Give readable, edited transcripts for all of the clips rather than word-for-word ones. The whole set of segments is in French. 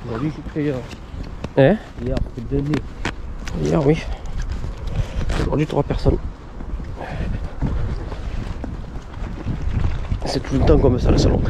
Aujourd'hui, je hier. Hein? Hier, c'était le dernier. Hier, oui. Aujourd'hui, 3 personnes. C'est tout le temps comme ça, le salon.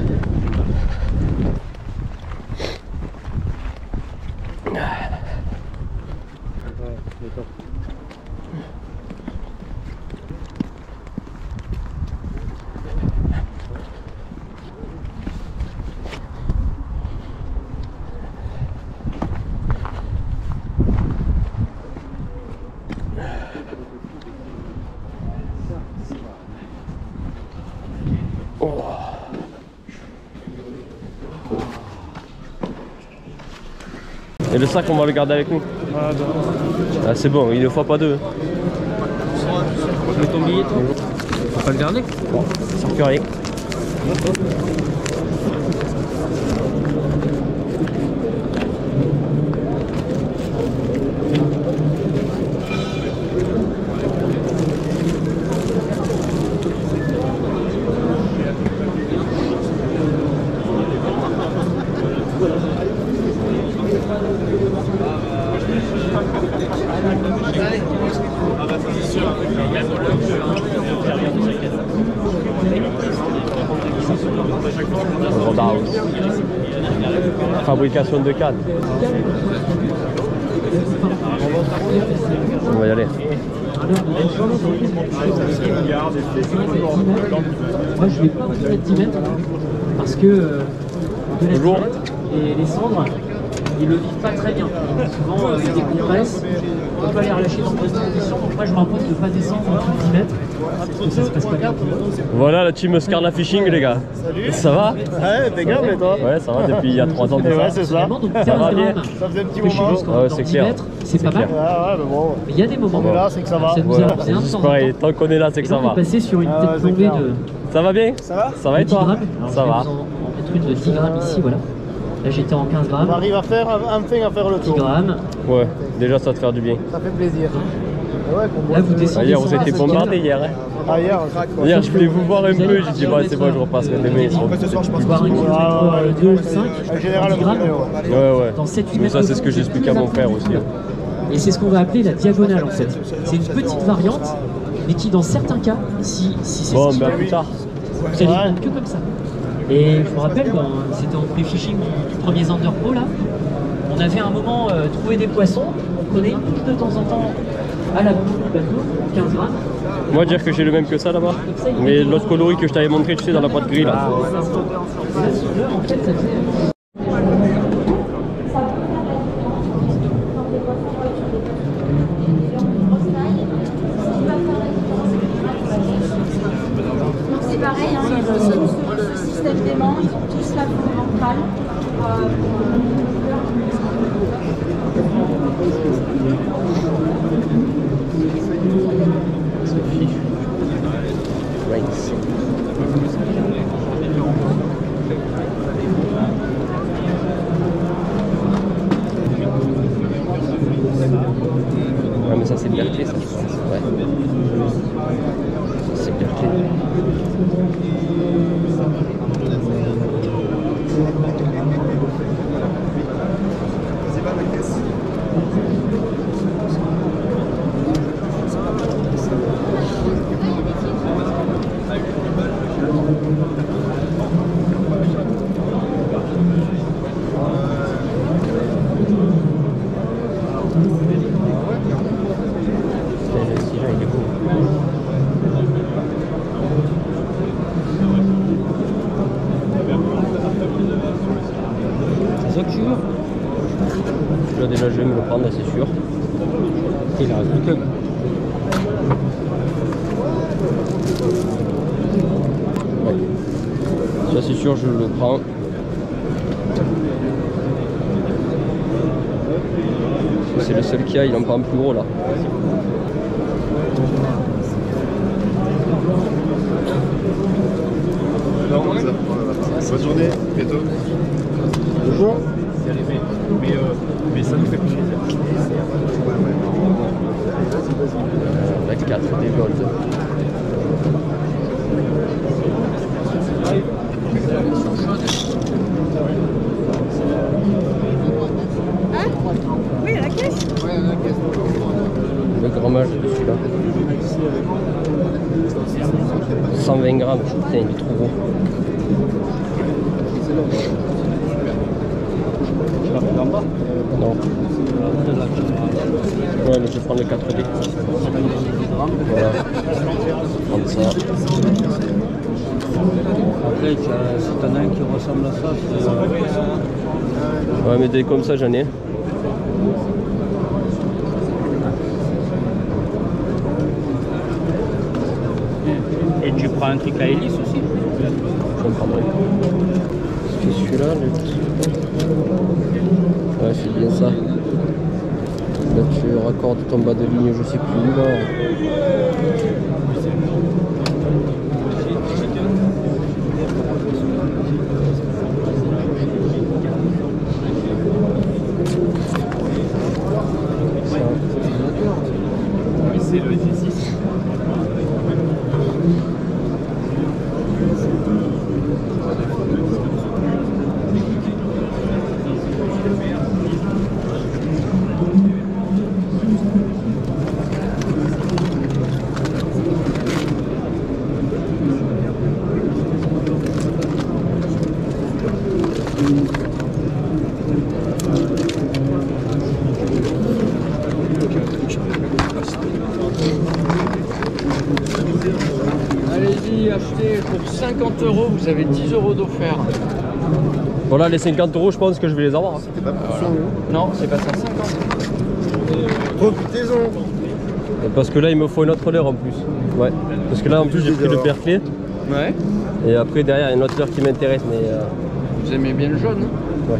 Et le sac, on va le garder avec nous. Ah, c'est bon, il ne faut pas deux. Je mets ton billet, toi. Faut pas le garder. Bon, ça ne fait rien. Fabrication de cannes. On va y aller. Moi je vais pas vous mettre 10 mètres parce que de la 10 mètres et les cendres ils le vivent pas très bien. Souvent ils décompressent, on peut pas les relâcher dans de bonnes conditions. Donc moi je m'impose de ne pas descendre en dessous de 10 mètres parce que ça se passe pas bien. Voilà la team Scarla Fishing les gars. Salut. Ça va? Ouais, impeccable et toi? Ouais ça va depuis il y a 3 ans de ça. Ouais c'est ça. Donc Ça va bien. Ça faisait un petit pêcher moment. jusqu'en c'est 10 clair. mètres, c'est pas mal. Ah ouais mais bon. Mais il y a des moments. On est là, c'est que ça va. Ça nous Voilà, a posé un c'est temps en pareil, temps. tant qu'on est là c'est que Et ça donc, on va. est passé sur une Ah, tête c'est plombée clair. de Ça va bien? Ça va? Ça va et 10 toi? grammes. Alors, Ça je vais va. vous en mettre une de 10 grammes ici, voilà. Là j'étais en 15 On grammes. arrive à faire enfin à faire le 10 tour. grammes. Ouais, déjà ça te faire du bien. Ça fait plaisir. Ouais, qu'on Là vous Ah, descendez. hier vous sans étiez masque. bombardés hier. Hein. Ah hier on craque. Hier je voulais vous voir un peu, j'ai dit bah c'est bon je repasserai demain. Ce soir je pense Boire une Ah, ouais, 2 ou 5, généralement, 10 grammes, ouais. Ouais. dans 7-8 Mais mètres. ça c'est ce que j'explique à mon frère aussi. Hein. Et c'est ce qu'on va appeler la diagonale en fait. C'est une petite variante, mais qui dans certains cas, si c'est Bon ce qui ben va, plus tard. vous allez prendre que comme ça. Et je me rappelle, c'était en pré-fishing, mon tout premier Zander Pro là, on avait un moment trouvé des poissons, on prenait une touche de temps en temps à la bouche du bateau, 15 grammes. Moi dire que j'ai le même que ça là-bas. Mais l'autre coloris que je t'avais montré tu sais dans la boîte gris là. Et là, sur l'heure, en fait, ça faisait... C'est pareil, hein, ils ont tous ce système d'aimant, ils ont tous la peau ventrale. Ouais mais ça c'est Berkeley ça je pense. Ouais. Ça c'est Berkeley. Celui-là il est beau. C'est ça que tu veux? Là déjà je vais me le prendre c'est sûr. Il en reste plus que. Ouais. Ça c'est sûr je le prends. C'est le seul qu'il y a, il en prend un plus gros là. Bonne journée, bientôt. Bonjour. Mais ça nous fait plaisir. La 4 des Gold. 120 grammes, putain, il est trop gros. Non. Ouais, mais je vais prendre le 4D. Voilà. Prendre ça. Après, si t'en as un qui ressemble à ça, Ouais, mais des comme ça, j'en ai. Et tu prends un truc à hélice aussi. J'en prendrai. C'est celui-là, le petit. Ouais, c'est bien ça. Là, tu raccordes ton bas de ligne, je sais plus où là. C'est le G6. Allez-y, achetez pour 50 €, vous avez 10 € d'offert. Voilà, les 50 €, je pense que je vais les avoir. Hein. C'était pas pour ça. Non, c'est pas ça, 50. Profitez-en. Parce que là, il me faut une autre leurre en plus. Ouais. Parce que là, en plus, j'ai pris le Berkeley. Ouais. Et après, derrière, il y a une autre leurre qui m'intéresse. Mais Vous aimez bien le jaune, hein?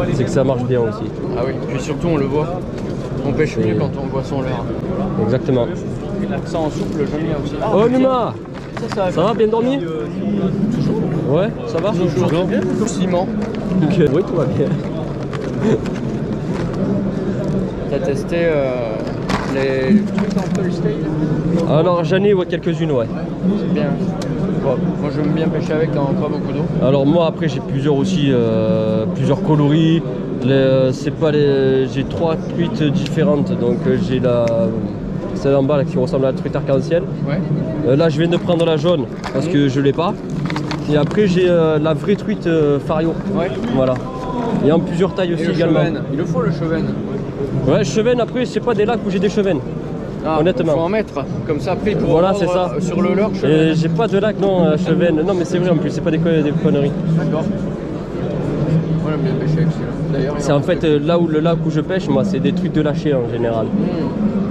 ouais. C'est que ça marche bien aussi. Ah oui, puis surtout on le voit. On pêche Et- mieux quand on voit son leurre. Exactement. Ça en souple, j'aime bien aussi. Ah, Oh, Numa! ça Ça va, bien dormi? Ouais, ça va? Toujours bien. Ciment. Oui, tout va bien. T'as testé les trucs en Polystyle? Alors, j'en ai ouais, quelques-unes, ouais. C'est bien. Bon, moi j'aime bien pêcher avec quand pas beaucoup d'eau. Alors, moi, après, j'ai plusieurs aussi, plusieurs coloris. C'est pas les... J'ai 3 truites différentes. Donc, j'ai celle en bas là, qui ressemble à la truite arc-en-ciel. Ouais. Là, je viens de prendre la jaune parce que je l'ai pas. Et après, j'ai la vraie truite Fario. Ouais. Voilà. Et en plusieurs tailles aussi Et le également. chevenne. Il le faut le chevenne. Ouais, chevenne, après, c'est pas des lacs où j'ai des chevennes. Ah, Honnêtement. faut en mettre. Comme ça, après, il pourra Voilà, avoir, c'est ça. sur le leurre, Et chevenne. j'ai pas de lac, non, chevennes. Non, mais c'est vrai en plus, c'est pas des conneries. D'accord. Moi j'aime bien pêcher avec celui-là. D'ailleurs, il C'est en fait là où le lac où je pêche, moi, c'est des trucs de lâcher en général.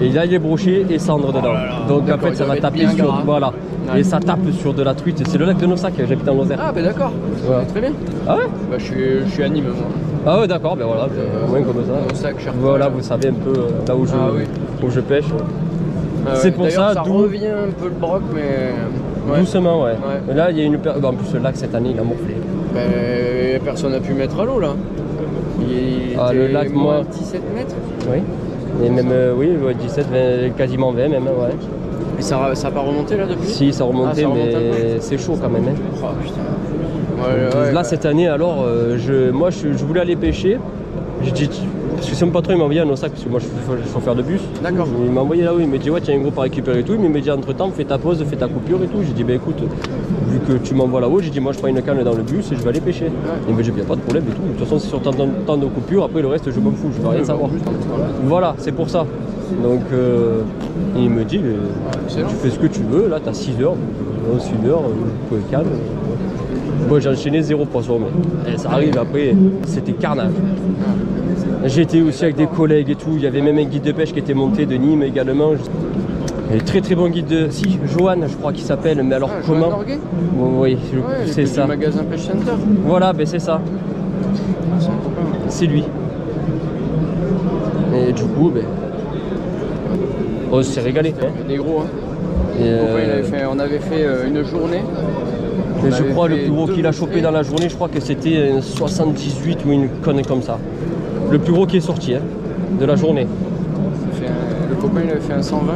Et là, il est broché et cendre dedans. Donc en D'accord, fait, il ça doit va être taper bien sur. gras. Voilà. Ouais. Et ça tape sur de la truite. C'est le lac de Nossac, j'habite en Lozère. Ah, ben d'accord. Ouais. Très bien. Ah ouais? Bah, je suis à Nîmes, moi. Ah ouais, d'accord, ben voilà, au moins comme ça. Nossac, Chartres. Voilà, vous savez un peu là où Ah oui. où je pêche. Ah ouais. C'est pour D'ailleurs, ça, ça d'où- revient un peu le broc, mais. Ouais. Doucement, ouais. Ouais. Et là, il y a une en plus, le lac cette année, il a morflé. Ben, personne n'a pu mettre à l'eau là. Il Ah, était le lac, moins moi. 17 mètres. Oui. Et même, oui, ouais, 17, 20, quasiment 20 même, ouais. Et ça a pas remonté là depuis? Si, ça remontait, Ah, ça remonte un mais c'est chaud quand même. Hein. Oh putain. Ouais, ouais, Là, ouais. cette année, alors, moi, je voulais aller pêcher. J'ai dit, parce que c'est mon patron, il m'a envoyé un Nossac, parce que moi, je suis chauffeur de bus. D'accord. Il m'a envoyé là, oui, il m'a dit, ouais, tiens, un gros pour récupérer et tout. Mais il m'a dit, entre temps, fais ta pause, fais ta coupure et tout. J'ai dit, bah écoute, vu que tu m'envoies là-haut, j'ai dit, moi, je prends une canne dans le bus et je vais aller pêcher. Il m'a dit, il n'y a pas de problème et tout. De toute façon, c'est sur temps de coupure, après, le reste, je m'en fous, je veux rien savoir. Voilà, c'est pour ça. Donc, il me dit, tu fais ce que tu veux, là, t'as 6 heures, 1 heure, vous pouvez calme. Moi, j'ai enchaîné 0 poisson, mais ça arrive après, c'était carnage. J'ai été aussi avec des collègues et tout, il y avait même un guide de pêche qui était monté de Nîmes également. Et très très bon guide de... Si, Johan, je crois qu'il s'appelle, mais alors Ah, Johan comment Dorguet. Bon, oui, Ouais, c'est du ça. magasin Pêche Center. Voilà, ben c'est ça, Ah, c'est un copain. c'est lui. Et du coup, ben... on s'est régalé. Hein. Des gros, hein. Et, Le copain, on avait fait une journée. mais On je avait crois le fait plus gros 2 qu'il a chopé bouffées. dans la journée, je crois que c'était un 78 ou une connerie comme ça. Le plus gros qui est sorti hein, de la journée. Le copain il avait fait un 120.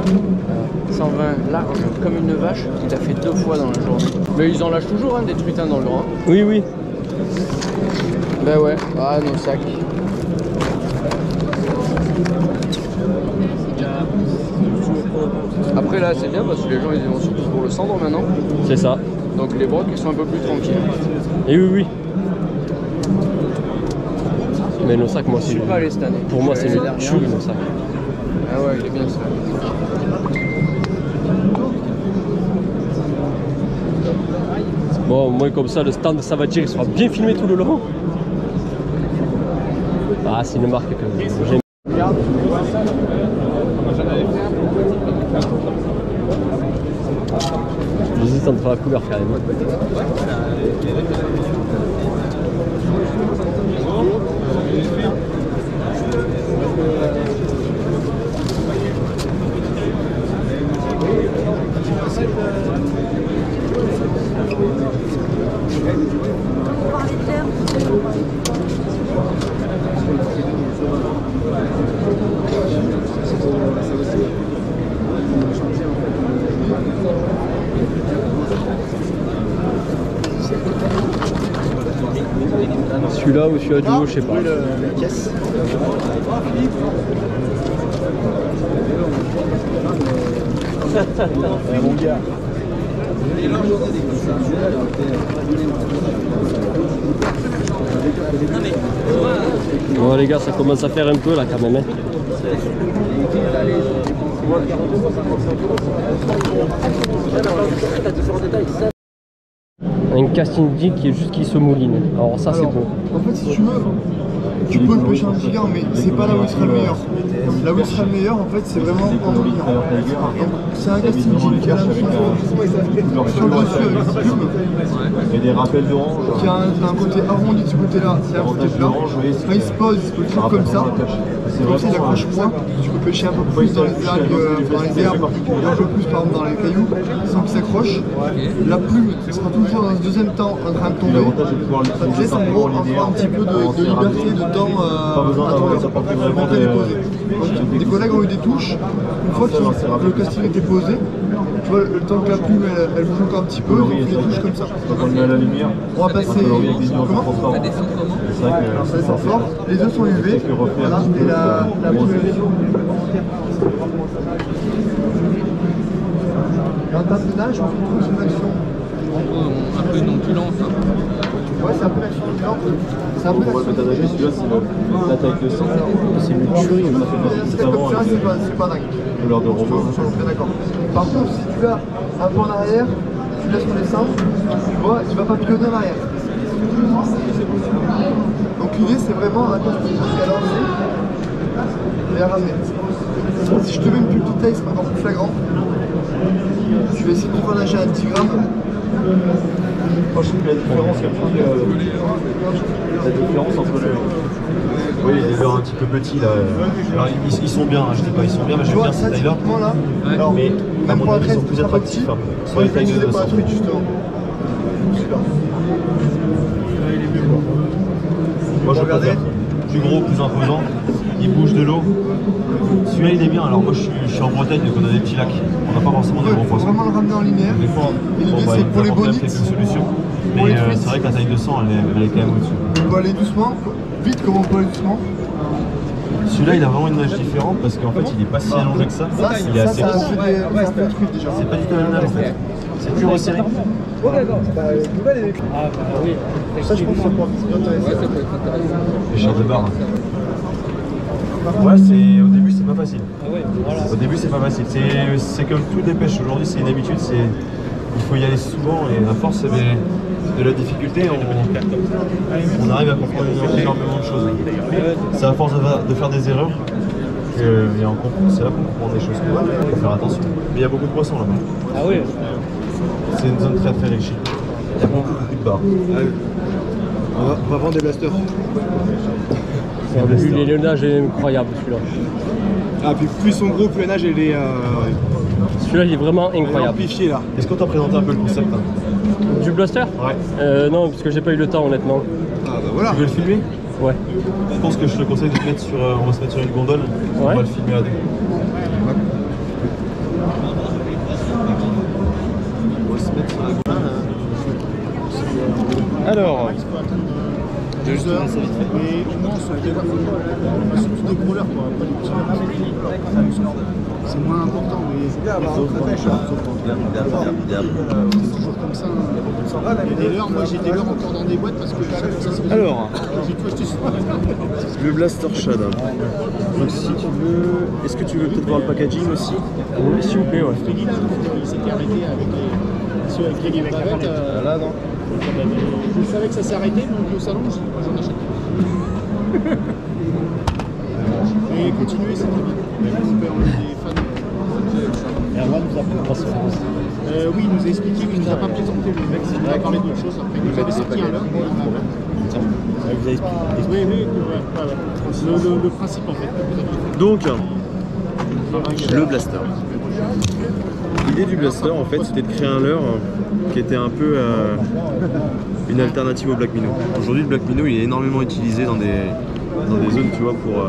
120 large comme une vache. Il a fait 2 fois dans la journée. Mais ils en lâchent toujours hein, des truitins dans le grand. Oui, oui. Ben ouais. Ah nos sacs. Après là c'est bien parce que les gens ils vont surtout pour le cendre maintenant. C'est ça. Donc les brocs ils sont un peu plus tranquilles. Et oui, oui. Mais nos sacs, moi, Je c'est. suis pas allé cette année. Pour moi, c'est le dernière. chou, nos sacs. Ah ouais, il est bien ça. Bon, au moins comme ça, le stand de Savatier sera bien filmé tout le long. Ah, c'est une marque que j'aime. J'hésite entre la couleur quand même. Celui-là ou celui-là du haut, je sais pas. La caisse. Mon gars. Bon les gars, ça commence à faire un peu là quand même. Hein. Un casting dit qui est juste qui se mouline. Alors ça c'est beau. En fait si tu veux, tu peux le pêcher un petit gars mais c'est pas là où il sera le meilleur. Là où il sera le meilleur en fait c'est vraiment en moulinant. Donc c'est un casting qui a la même chose sur le dessus avec des plumes. Et des rappels d'orange. Qui a un côté arrondi de ce côté-là, c'est un côté plat. Quand il se pose, il se pose toujours comme ça. Comme ça il accroche moins. Tu peux pêcher un peu plus dans les algues, dans les herbes, et un peu plus par exemple dans les cailloux, sans qu'il s'accroche. La plume sera toujours dans ce deuxième temps en train de tomber. Ça te laisse en gros un petit peu de liberté, de temps à monter et déposer. Donc, des collègues ont eu des touches. Une fois que le casting était posé, tu vois, le temps que la plume elle bouge encore un petit peu, ils ont fait des touches comme ça. On met à la lumière. On va passer. Comment? Ça descend fort. Les œufs sont UV. Voilà. Et la plume est UV. En termes de nage, on fait une action. Un peu ondulante. Ouais, c'est un peu l'action ondulante. C'est un peu On va le mettre à nager, celui-là c'est l'attaque de sang. C'est une tuerie, ça fait c'est comme ça, c'est pas dingue. couleur de robot. On est d'accord. Par contre, si tu as un peu en arrière, tu laisses redescendre, tu vois, il va pas piconner en arrière. Donc l'idée c'est vraiment à la lancer et à ramener. Si je te mets une plus petite taille, c'est encore plus flagrant. Je vais essayer de te faire nager à 10 grammes. Moi je trouve que la différence, entre les. Oui, les éleveurs un petit peu petits là. Alors ils sont bien, hein, je dis pas ils sont bien, mais je veux bien ces tailles-là. Là, alors, Mais à même mon pour la avis, ils sont traite, plus attractifs. Hein, sur Ouais, les tailles de c'est pas 200. un truc justement. Moi je préfère plus gros, plus imposant, il bouge de l'eau. Celui-là il est bien, alors moi je suis en Bretagne donc on a des petits lacs, on n'a pas forcément des gros Il faut poissons. vraiment le ramener en linéaire. Des fois, Et l'idée bon, c'est il pour les faut apporter bonites. quelques solutions, Pour mais les truites. c'est vrai que la taille de 100 elle est quand même au-dessus. On peut aller doucement, vite comme on peut aller doucement. Celui-là il a vraiment une nage différente parce qu'en fait il est pas si allongé que ça, il est assez Ça court. fait des trucs déjà. C'est pas du tout la même nage en fait, c'est plus resserré. Ça je pense que ça peut être intéressant. Les chars de barre. Ouais, au début c'est pas facile. Au début c'est pas facile. C'est comme toutes les pêches aujourd'hui, c'est une habitude, il faut y aller souvent et à force de la difficulté, on arrive à comprendre énormément de choses. C'est à force de faire des erreurs c'est là qu'on comprend des choses. Il faut faire attention. Mais il y a beaucoup de poissons là-bas. Ah oui. C'est une zone très très riche. Il y a beaucoup de barres. On va vendre des blasters. Le nage est incroyable celui-là. Ah, puis plus ils sont gros, plus le nage il est Celui-là il est vraiment incroyable. amplifié là. Est-ce qu'on t'a présenté un peu le concept hein? Du blaster? Ouais. Non, parce que j'ai pas eu le temps honnêtement. Ah bah voilà. Tu veux le filmer? Ouais. Je pense que je te conseille de te mettre sur. On va se mettre sur une gondole. On va le filmer à deux. On va se mettre sur la gondole. Alors. 2 heures, et au moins on se fait surtout des gros leurres, quoi. Pas des petits leurres. C'est moins important, mais c'est toujours comme ça. Il y a des leurres, moi j'ai des leurres encore dans des boîtes parce que chaque fois ça se fait. Alors, j'ai tout acheté sur le Blaster Shad. Donc si tu veux, est-ce que tu veux peut-être voir le packaging aussi? Oui, s'il vous plaît, ouais. Il s'était arrêté avec les bavettes. Là, non. Je savais que ça s'est arrêté, donc au salon, j'en achète. Et continuez, c'est très bien. On est des fans. Erwan nous a présenté. Oui, il nous a expliqué, mais il nous a pas présenté le mec, il nous a parlé d'autre chose après. Il nous avait sorti un leurre. Vous avez expliqué. Oui, le principe en fait. Donc, le Blaster. L'idée du Blaster, en fait, c'était de créer un leurre qui était un peu une alternative au Black Minnow. Aujourd'hui, le Black Minnow, il est énormément utilisé dans des zones, tu vois, pour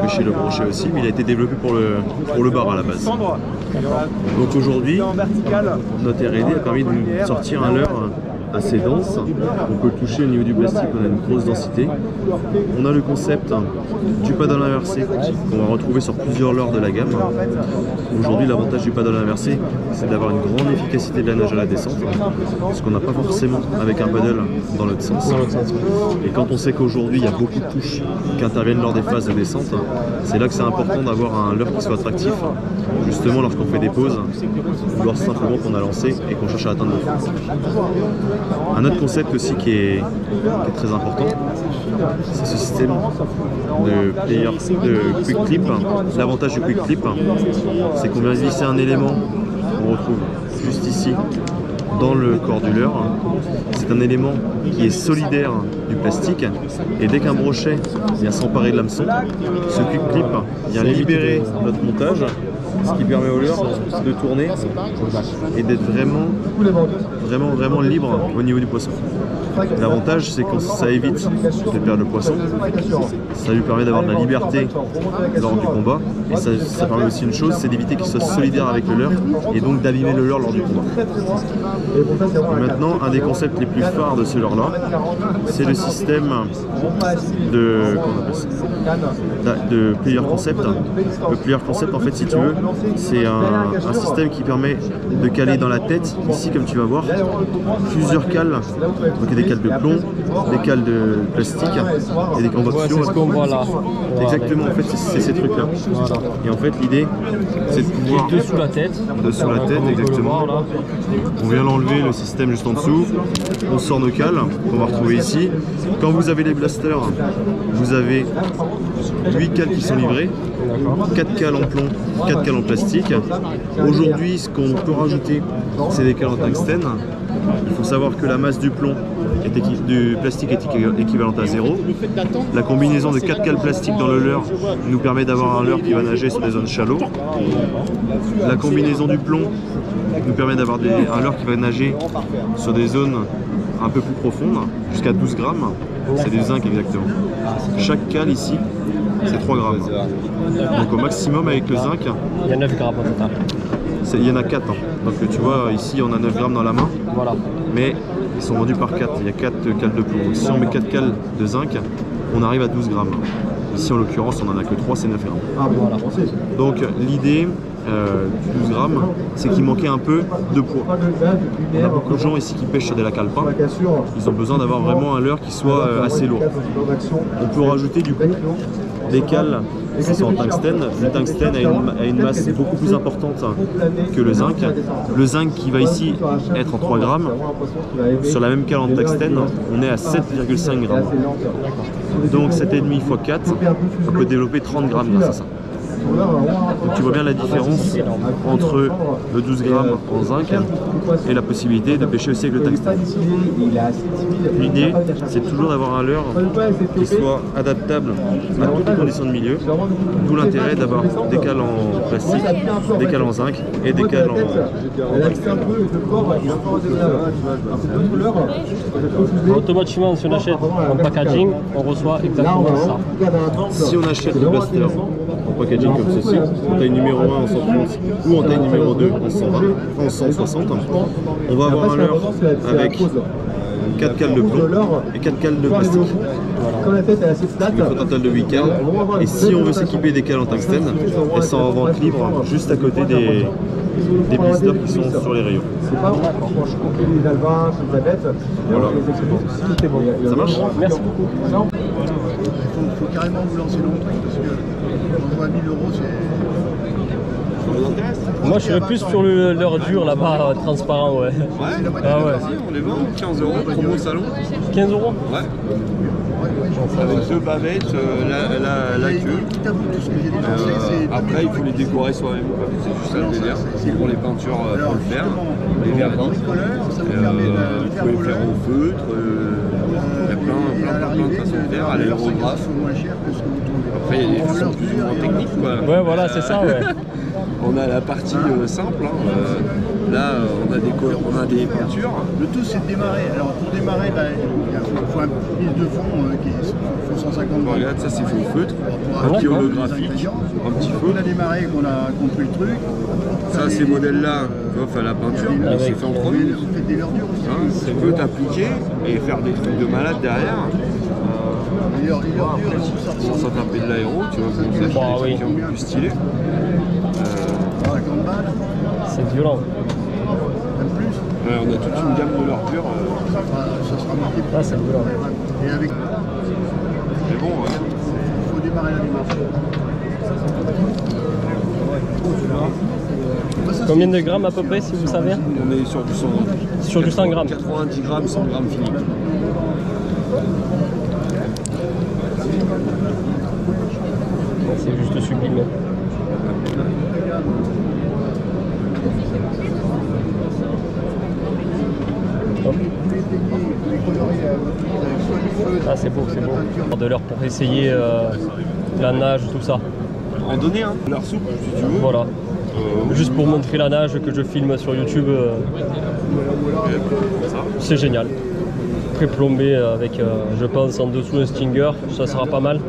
pêcher le brochet aussi, mais il a été développé pour le bar à la base. Donc aujourd'hui, notre R&D a permis de nous sortir un leurre assez dense. On peut le toucher au niveau du plastique, on a une grosse densité. On a le concept du paddle inversé qu'on va retrouver sur plusieurs leurres de la gamme. Aujourd'hui, l'avantage du paddle inversé, c'est d'avoir une grande efficacité de la nage à la descente, ce qu'on n'a pas forcément avec un paddle dans l'autre sens. Et quand on sait qu'aujourd'hui, il y a beaucoup de touches qui interviennent lors des phases de descente, c'est là que c'est important d'avoir un leurre qui soit attractif, justement lorsqu'on fait des pauses, ou lorsque simplement qu'on a lancé et qu'on cherche à atteindre le fond. Un autre concept aussi qui est très important, c'est ce système de quick clip. L'avantage du quick clip, c'est qu'on vient glisser un élément qu'on retrouve juste ici dans le corps du leurre. C'est un élément qui est solidaire du plastique, et dès qu'un brochet vient s'emparer de l'hameçon, ce quick clip vient libérer notre montage, ce qui permet au leurre de tourner et d'être vraiment libre au niveau du poisson. L'avantage, c'est que ça évite de perdre le poisson, ça lui permet d'avoir de la liberté lors du combat, et ça permet aussi une chose, c'est d'éviter qu'il soit solidaire avec le leurre et donc d'abîmer le leurre lors du combat. Et maintenant, un des concepts les plus phares de ce leurre-là, c'est le système de player concept. Le player concept, en fait, si tu veux, c'est un système qui permet de caler dans la tête, ici comme tu vas voir, plusieurs cales, donc des cales de plomb, des cales de plastique et des convections. C'est ce qu'on voit là. Exactement, en fait, c'est ces trucs-là. Voilà. Et en fait, l'idée, c'est de pouvoir... Dessous la tête. Dessous la tête, exactement. On vient l'enlever, le système juste en dessous. On sort nos cales, qu'on va retrouver ici. Quand vous avez les blasters, vous avez 8 cales qui sont livrées, 4 cales en plomb, 4 cales en plastique. Aujourd'hui, ce qu'on peut rajouter, c'est des cales en tungstène. Il faut savoir que la masse du plomb, du plastique est équivalente à 0. La combinaison de 4 cales plastiques dans le leurre nous permet d'avoir un leurre qui va nager sur des zones shallow. La combinaison du plomb nous permet d'avoir un leurre qui va nager sur des zones un peu plus profondes, jusqu'à 12 grammes. C'est du zinc exactement. Chaque cale ici, c'est 3 grammes. Donc au maximum avec le zinc, il y a 9 grammes au total. Il y en a 4. Donc tu vois, ici on a 9 grammes dans la main. Voilà. Mais ils sont vendus par 4. Il y a 4 cales de plomb. Donc si on met 4 cales de zinc, on arrive à 12 grammes. Ici en l'occurrence, on en a que 3, c'est 9 grammes. Voilà. Donc l'idée du 12 grammes, c'est qu'il manquait un peu de poids. On a beaucoup de gens ici qui pêchent sur des lacs alpins. Ils ont besoin d'avoir vraiment un leurre qui soit assez lourd. On peut rajouter du coup des cales qui sont en tungstène. Le tungstène a une masse beaucoup plus importante que le zinc. Le zinc qui va ici être en 3 grammes. Sur la même cale en tungstène, on est à 7,5 grammes. Donc 7,5 x 4, on peut développer 30 grammes grâce à ça. Donc tu vois bien la différence entre le 12 grammes en zinc et la possibilité de pêcher aussi avec le tungstène. L'idée, c'est toujours d'avoir un leurre qui soit adaptable à toutes les conditions de milieu, d'où l'intérêt d'avoir des cales en plastique, des cales en zinc et des cales en tungstène. Automatiquement, si on achète en packaging, on reçoit exactement ça. Si on achète le blaster en packaging comme ceci, en taille numéro 1 en 130 ou en taille numéro 2 en 120, en 160, on va avoir un leurre avec 4 cales de plomb et 4 cales de plastique. Quand la tête est assez plate, Il faut un total de 8 cales. Et si on veut s'équiper des cales en tungstène, elles sont en vente libre juste à côté des blisters qui sont sur les rayons. c'est pas quand je compte les alvins, les abettes, Voilà. les expériences, tout est bon. Ça marche? Merci beaucoup. Il faut carrément vous lancer dans le truc parce que on voit 1000 € c'est. Moi, je serais plus sur l'heure dure là-bas, transparent, ouais. Ouais, Ah ouais. vas-y, on les vend 15 €, promo salon. 15 euros. Ouais. Avec 2 bavettes, la queue. Après, il faut les décorer soi-même. C'est juste un délire. C'est pour les peintures, pour le faire. Les vernis. Il faut les faire au feutre. Il y a plein de façons de faire. À l'aérographe. Après, il y a des façons plus ou moins techniques, quoi. Ouais, voilà, c'est ça, ouais. On a la partie simple. Là, on a des peintures. Le tout c'est de démarrer. Alors pour démarrer, il faut un prise de fond qui faut 150 Bon, balles. regarde, ça c'est faux feutre, un petit D'accord. holographique, un petit feu. On a démarré, qu'on a compris le truc. Ça, ces modèles-là, à la peinture, c'est fait en 3 minutes. On fait des verdures aussi. Hein, c'est peut appliquer et faire des trucs de malade derrière. Les verdures, ça Sans ressemble taper de l'aéro, tu vois, comme ça, Bah, des oui. trucs un peu plus stylés. à 50 balles, C'est violent. même plus. Ouais, on a toute une gamme de l'ordure. Ça sera marqué. Ah, c'est violent. Et avec, Mais bon, regarde. il faut démarrer la démarche. Combien de grammes à peu près, si vous savez? On est sur du 100. Sur du 100 grammes. 90 grammes, 100 grammes fini. C'est juste sublime. Hop. Ah, c'est beau, c'est beau. De l'heure pour essayer la nage, tout ça. Randonnée, hein, leur soupe, si tu veux. Voilà. Juste pour montrer la nage que je filme sur YouTube, c'est génial. Pré-plombé avec, je pense, en dessous un stinger, ça sera pas mal.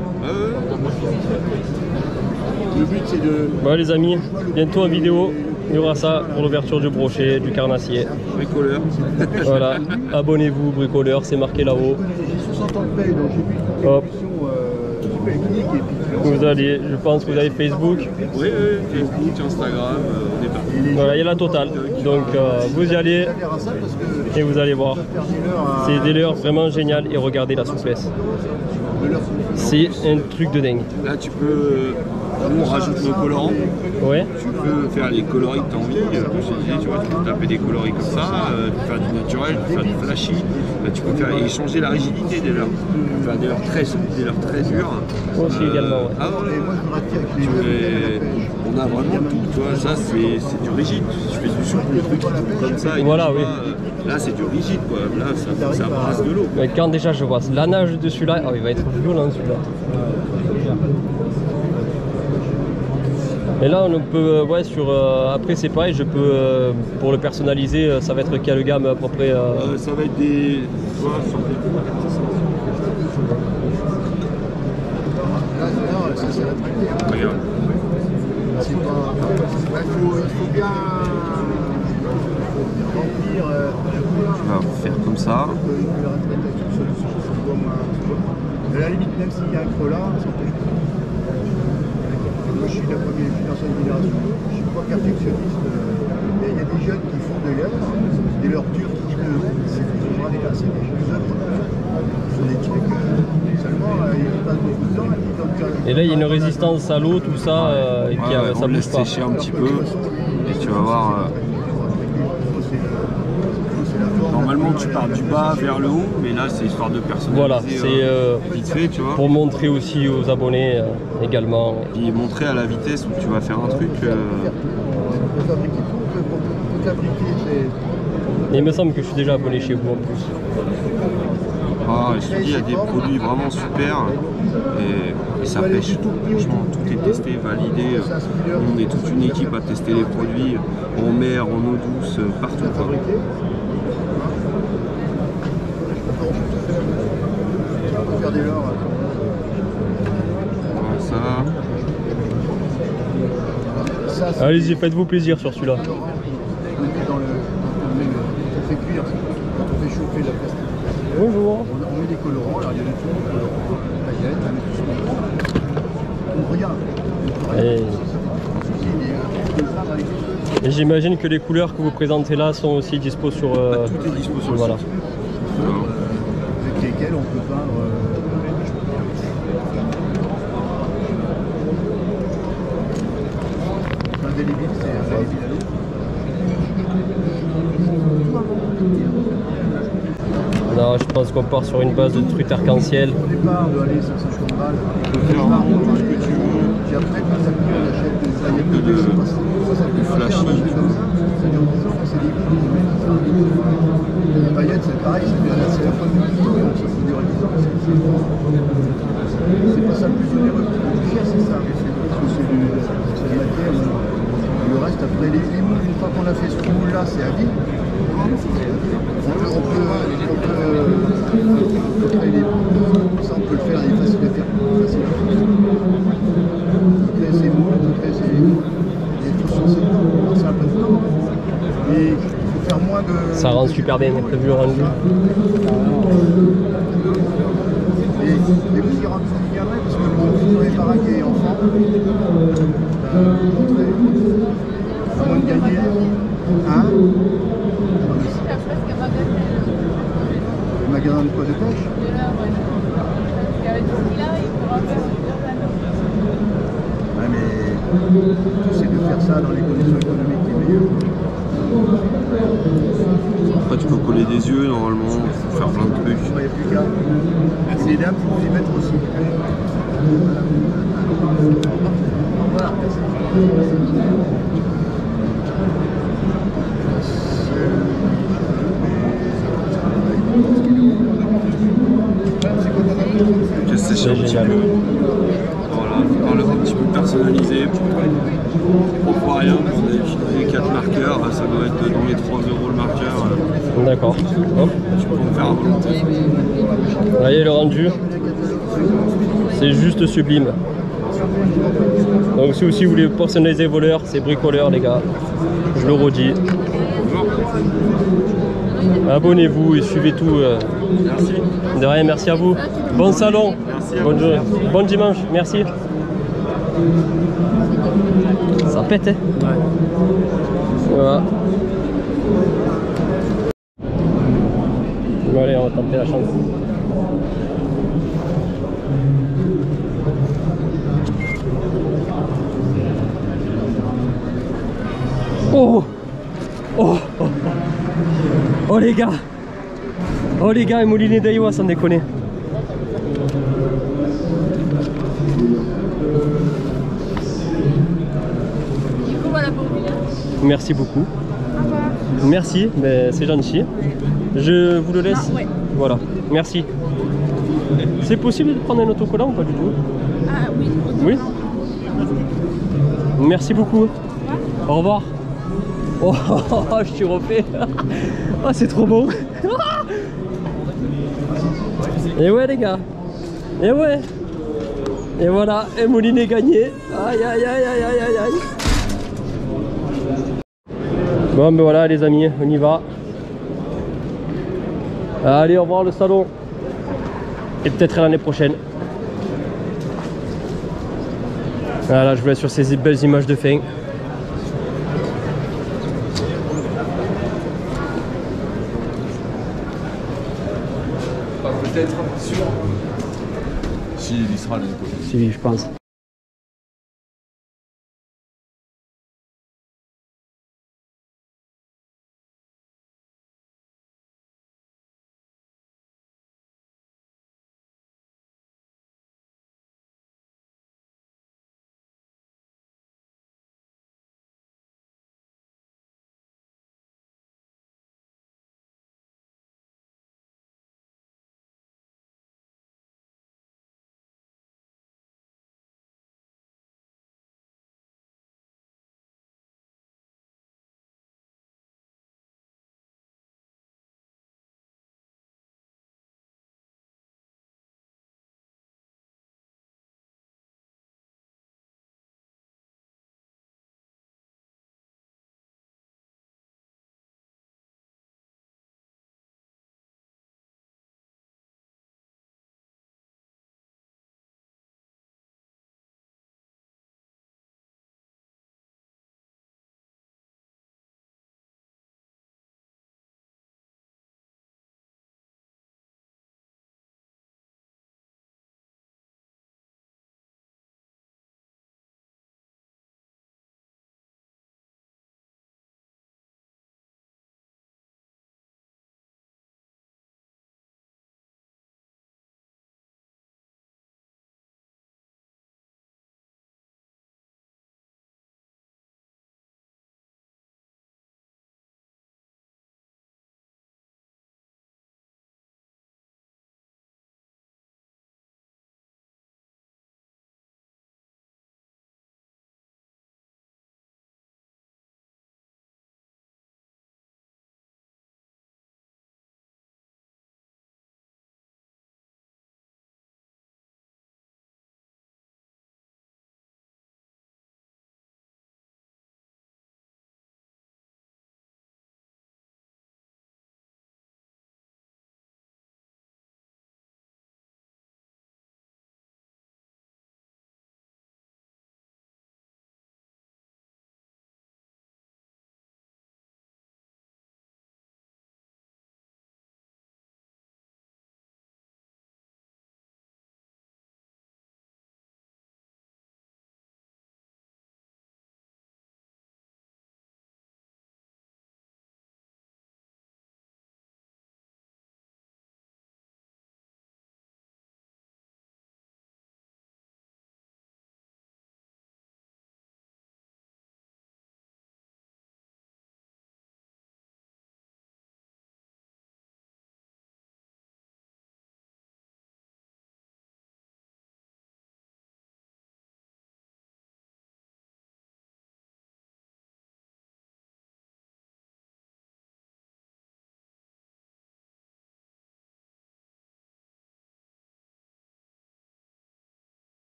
Le but c'est de. Voilà les amis, bientôt en vidéo, il y aura ça pour l'ouverture du brochet, du carnassier. Bricoleur. Voilà, abonnez-vous, bricoleur, c'est marqué là-haut. J'ai 60 ans de paye, donc j'ai vu une Hop. émission clinique et puis Vous allez, je pense que vous avez Facebook. Oui, Facebook, Instagram, on est parti. Voilà, il y a la totale. Donc vous y allez et vous allez voir. C'est des leurres vraiment géniales et regardez la souplesse. C'est un truc de dingue. Là, tu peux. Nous, on rajoute nos colorants. Ouais. Tu peux faire les coloris que tu as envie. Comme je te disais, tu vois, tu peux taper des coloris comme ça, tu peux faire du naturel, tu peux faire du flashy. Tu peux faire et changer la rigidité des leurres. Tu peux faire des leurres très souples, des leurres très dures. Aussi également, ouais. Ah ouais. On a vraiment tout, tu vois. Ça, c'est du rigide. Si tu fais du souple, le truc comme ça. Voilà, oui. Là, c'est du rigide, quoi. Là, ça brasse de l'eau. Mais quand déjà je vois la nage de celui-là, oh, il va être violent celui-là. Et là on peut, ouais, sur, après c'est pareil, je peux, pour le personnaliser, ça va être quelle gamme à peu près Ça va être des... Voilà, sur des... là, ça c'est rétracté. Regarde. C'est pas. Il faut bien remplir. On va faire comme ça. À la limite, même s'il y a un creux là, ça empêche pas. Moi, je suis la première d'ancienne génération. Je suis pas perfectionniste. Il y a des jeunes qui font des leurres dures qui c'est vraiment dépassé des jeunes. Ils font des trucs. Seulement, ils passent beaucoup de temps. Et là il y a une résistance à l'eau, tout ça, et puis ça on bouge laisse pas. sécher un petit peu et tu vas voir. Normalement tu pars du bas vers le haut, mais là c'est histoire de personnaliser. Voilà, c'est vite fait, tu vois. pour montrer aussi aux abonnés également. Et montrer à la vitesse où tu vas faire un truc. Et il me semble que je suis déjà abonné chez vous en plus. Ah, je te dis, il y a des produits vraiment super et ça pêche. Franchement, tout est testé, validé. On est toute une équipe à tester les produits en mer, en eau douce, partout. Quoi. Voilà, ça. Allez-y, faites-vous plaisir sur celui-là. On fait cuire, on fait chauffer la plastique. Bonjour. On met des colorants, alors il y a des trucs, paillettes, on met tout ce qu'on regarde. Et j'imagine que les couleurs que vous présentez là sont aussi dispo sur... Tout est dispo sur le voilà. site. Avec lesquels on peut peindre. Indélébile, c'est indélébile. Non, je pense qu'on part sur une base de trucs arc-en-ciel. Au départ, de aller 150 balles, on peut faire un rond, ce que tu veux. Puis après, quand ça on achète des paillettes de ça coûte pas cher, un acheter comme ça. Ça dure 10 ans, c'est des billes. Les paillettes, c'est pareil, c'est la fin du couteau, donc ça peut durer 10 ans. C'est pas ça le plus onéreux. Le plus cher, c'est ça. Parce que c'est de la matière. Le reste, après, les moules, une fois qu'on a fait ce moule-là, c'est à vie. On peut créer des moules. Ça, on peut le faire, il est facile à faire. Facile à faire. On peut créer ses moules, on peut créer ses... Il faut se lancer dedans, c'est un peu de temps. Et il faut faire moins de... Ça rend super bien, t'as vu le rendu. Et vous y reviendrez, parce que mon est baraqué enfant. À moins de gagner. Hein? Le magasin de quoi, de pêche? Ouais, mais j'essaie de faire ça dans les conditions économiques les meilleures. Après, tu peux coller des yeux normalement, faire plein de trucs. Il n'y a plus qu'à. Les dames, il faut vous y mettre aussi. Voilà. C'est génial. Voilà, parler un petit peu personnalisé pour aquarium. On a utilisé 4 marqueurs, ça doit être dans les 3 € le marqueur. D'accord. Hop. Tu peux en faire à volonté. Vous voyez le rendu, c'est juste sublime. Donc si aussi vous voulez personnaliser vos voleurs, c'est bricoleur les gars. Je le redis. Abonnez-vous et suivez tout. Merci. De rien, merci à vous. Bon salon. Merci à Bonne vous. journée. Bon dimanche, merci. Ça pète, hein? Voilà. Bon, allez, on va tenter la chance. Oh! Oh! Oh! Oh les gars! Oh les gars, et Moulinet d'Aïwa, sans déconner. Merci beaucoup. Merci, c'est gentil. Je vous le laisse. ouais. Voilà, merci. C'est possible de prendre un autocollant ou pas du tout? Ah oui. Oui. Merci beaucoup. Au revoir. Oh, je suis refait. Oh, c'est trop bon. Et ouais les gars. Et ouais. Et voilà, et Moulinet gagné. Aïe aïe aïe aïe aïe aïe aïe. Bon ben voilà les amis, on y va. Allez, au revoir le salon. Et peut-être l'année prochaine. Voilà, je vous laisse sur ces belles images de fin. Peut-être sûr. Si, il y sera l'année prochaine. Si, je pense.